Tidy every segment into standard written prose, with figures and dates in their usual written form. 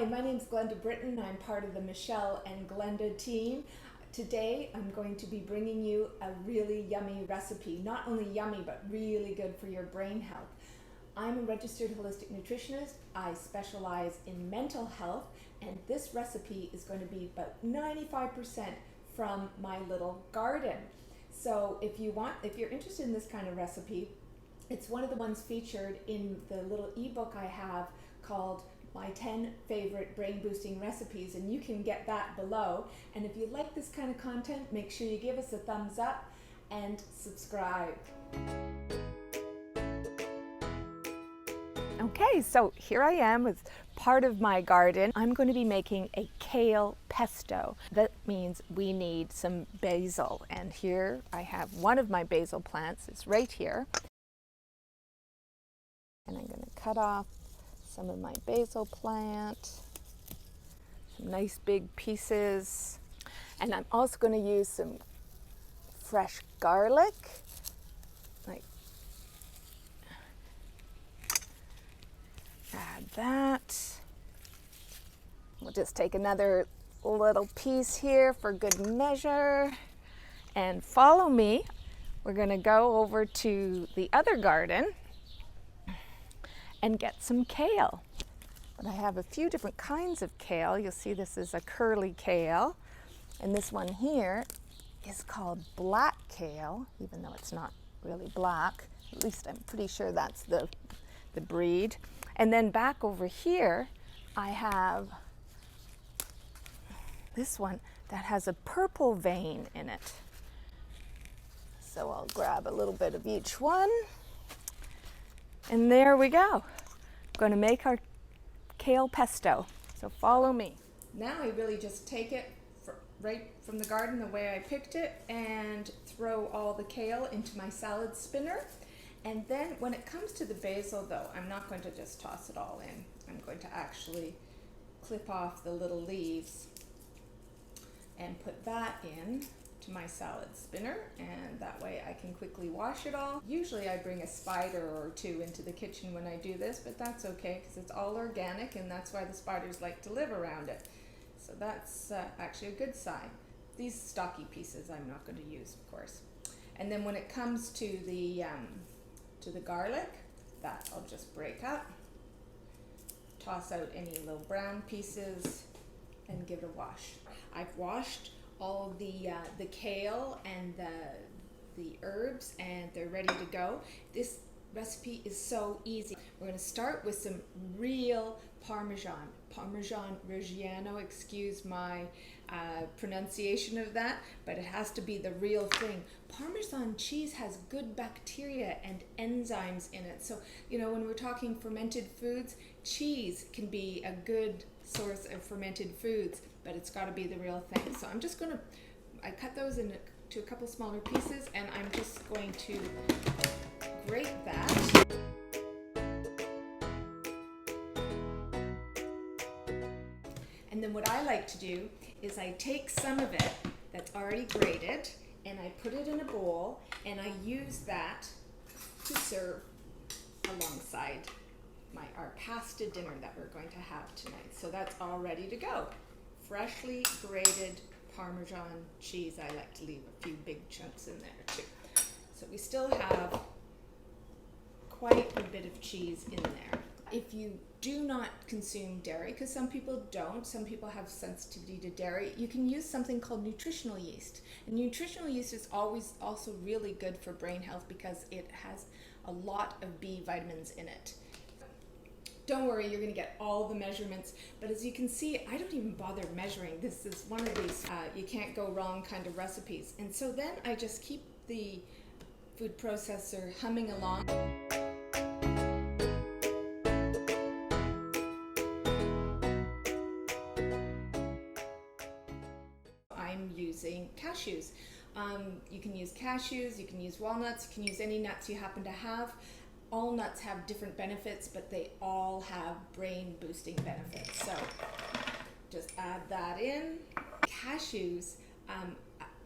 Hi, my name is Glenda Britton. I'm part of the Michelle and Glenda team. Today I'm going to be bringing you a really yummy recipe. Not only yummy, but really good for your brain health. I'm a registered holistic nutritionist. I specialize in mental health, and this recipe is going to be about 95% from my little garden. So if you're interested in this kind of recipe, it's one of the ones featured in the little ebook I have called My 10 Favorite Brain Boosting Recipes, and you can get that below. And if you like this kind of content, make sure you give us a thumbs up and subscribe. Okay, so here I am with part of my garden. I'm going to be making a kale pesto. That means we need some basil, and here I have one of my basil plants. It's right here. And I'm going to cut off some of my basil plant, some nice big pieces. And I'm also going to use some fresh garlic. Add that. We'll just take another little piece here for good measure. And follow me. We're going to go over to the other garden and get some kale. But I have a few different kinds of kale. You'll see this is a curly kale. And this one here is called black kale, even though it's not really black. At least I'm pretty sure that's the breed. And then back over here, I have this one that has a purple vein in it. So I'll grab a little bit of each one. And there we go. I'm going to make our kale pesto. So follow me. Now I really just take it right from the garden the way I picked it and throw all the kale into my salad spinner. And then when it comes to the basil though, I'm not going to just toss it all in. I'm going to actually clip off the little leaves and put that in to my salad spinner, and that way I can quickly wash it all. Usually I bring a spider or two into the kitchen when I do this, but that's okay because it's all organic, and that's why the spiders like to live around it. So that's actually a good sign. These stocky pieces I'm not going to use, of course. And then when it comes to the garlic, that I'll just break up, toss out any little brown pieces, and give it a wash. I've washed all of the kale and the herbs, and they're ready to go. This recipe is so easy. We're going to start with some real Parmesan Reggiano, excuse my pronunciation of that, but it has to be the real thing. Parmesan cheese has good bacteria and enzymes in it. So, you know, when we're talking fermented foods, cheese can be a good source of fermented foods, but it's got to be the real thing. So I'm just going to, I cut those into a couple smaller pieces, and I'm just going to grate that. And then what I like to do is I take some of it that's already grated and I put it in a bowl, and I use that to serve alongside our pasta dinner that we're going to have tonight. So that's all ready to go. Freshly grated Parmesan cheese. I like to leave a few big chunks in there too. So we still have quite a bit of cheese in there. If you do not consume dairy, because some people don't, some people have sensitivity to dairy, you can use something called nutritional yeast. And nutritional yeast is always also really good for brain health because it has a lot of B vitamins in it. Don't worry, you're going to get all the measurements, but as you can see, I don't even bother measuring. This is one of these you can't go wrong kind of recipes. And so then I just keep the food processor humming along. I'm using cashews. You can use cashews, you can use walnuts, you can use any nuts you happen to have. All nuts have different benefits, but they all have brain boosting benefits. So just add that in. Cashews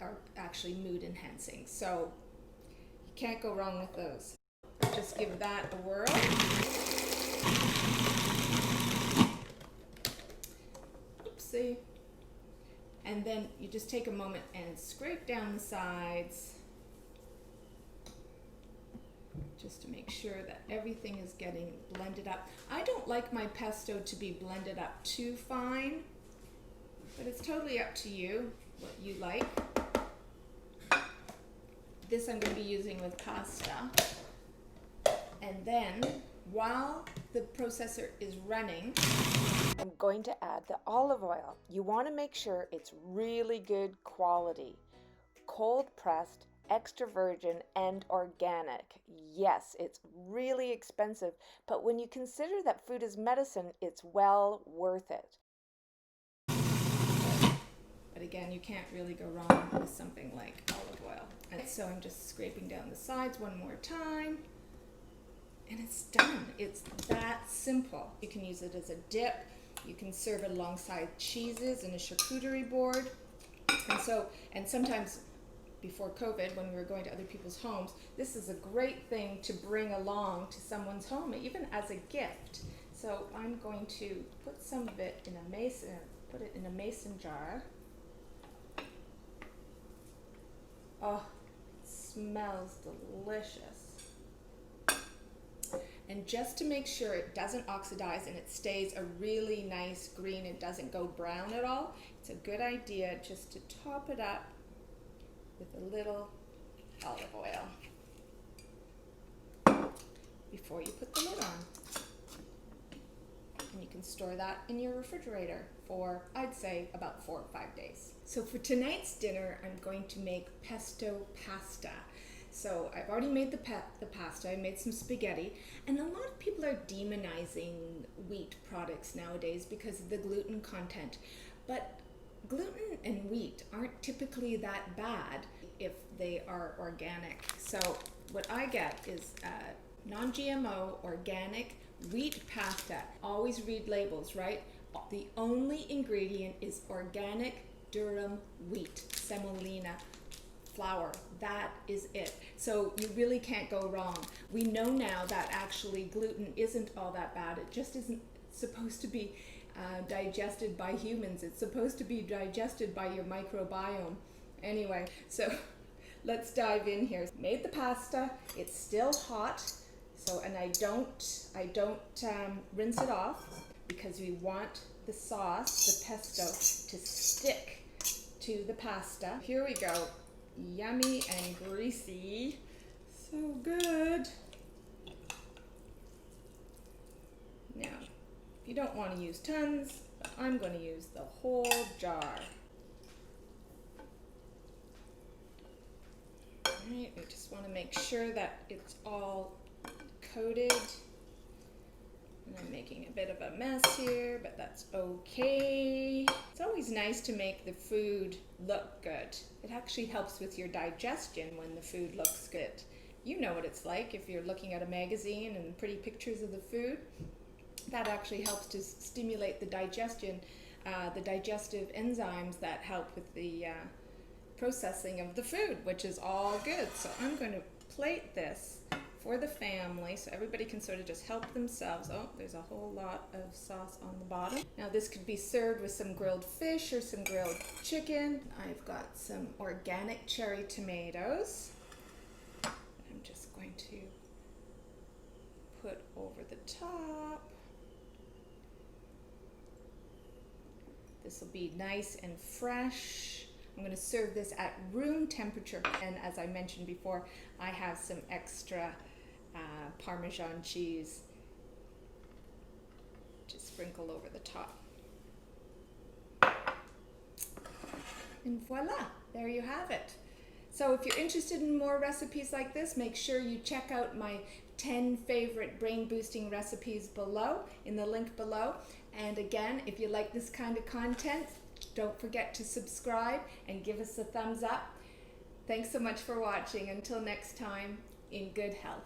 are actually mood enhancing, so you can't go wrong with those. Just give that a whirl. see? And then you just take a moment and scrape down the sides just to make sure that everything is getting blended up. I don't like my pesto to be blended up too fine, but it's totally up to you, what you like. This I'm going to be using with pasta. And then, while the processor is running, I'm going to add the olive oil. You want to make sure it's really good quality. Cold pressed, extra virgin, and organic. Yes, it's really expensive, but when you consider that food is medicine, it's well worth it. But again, you can't really go wrong with something like olive oil. And so I'm just scraping down the sides one more time. And it's done. It's that simple. You can use it as a dip. You can serve it alongside cheeses in a charcuterie board. And sometimes before COVID, when we were going to other people's homes, this is a great thing to bring along to someone's home, even as a gift. So I'm going to put some of it in a mason jar. Oh, it smells delicious. And just to make sure it doesn't oxidize and it stays a really nice green, it doesn't go brown at all, it's a good idea just to top it up with a little olive oil before you put the lid on. And you can store that in your refrigerator for, I'd say, about 4 or 5 days. So for tonight's dinner, I'm going to make pesto pasta. So I've already made the pasta, I made some spaghetti, and a lot of people are demonizing wheat products nowadays because of the gluten content. But gluten and wheat aren't typically that bad if they are organic. So what I get is non-GMO, organic, wheat pasta. Always read labels, right? The only ingredient is organic durum wheat, semolina flour. That is it. So you really can't go wrong. We know now that actually gluten isn't all that bad. It just isn't supposed to be digested by humans. It's supposed to be digested by your microbiome. Anyway, so let's dive in here. Made the pasta. It's still hot. So, and I don't rinse it off because we want the sauce, the pesto, to stick to the pasta. Here we go. Yummy and greasy. So good. Now, you don't want to use tons, but I'm going to use the whole jar. Alright, we just want to make sure that it's all coated. And I'm making a bit of a mess here, but that's okay. It's always nice to make the food look good. It actually helps with your digestion when the food looks good. You know what it's like if you're looking at a magazine and pretty pictures of the food. That actually helps to stimulate the digestion, the digestive enzymes that help with the processing of the food, which is all good. So I'm going to plate this for the family so everybody can sort of just help themselves. Oh, there's a whole lot of sauce on the bottom. Now this could be served with some grilled fish or some grilled chicken. I've got some organic cherry tomatoes. I'm just going to put over the top. This will be nice and fresh. I'm going to serve this at room temperature. And as I mentioned before, I have some extra Parmesan cheese to sprinkle over the top. And voila, there you have it. So if you're interested in more recipes like this, make sure you check out my 10 favorite brain boosting recipes below, in the link below. And again, if you like this kind of content, don't forget to subscribe and give us a thumbs up. Thanks so much for watching. Until next time, in good health.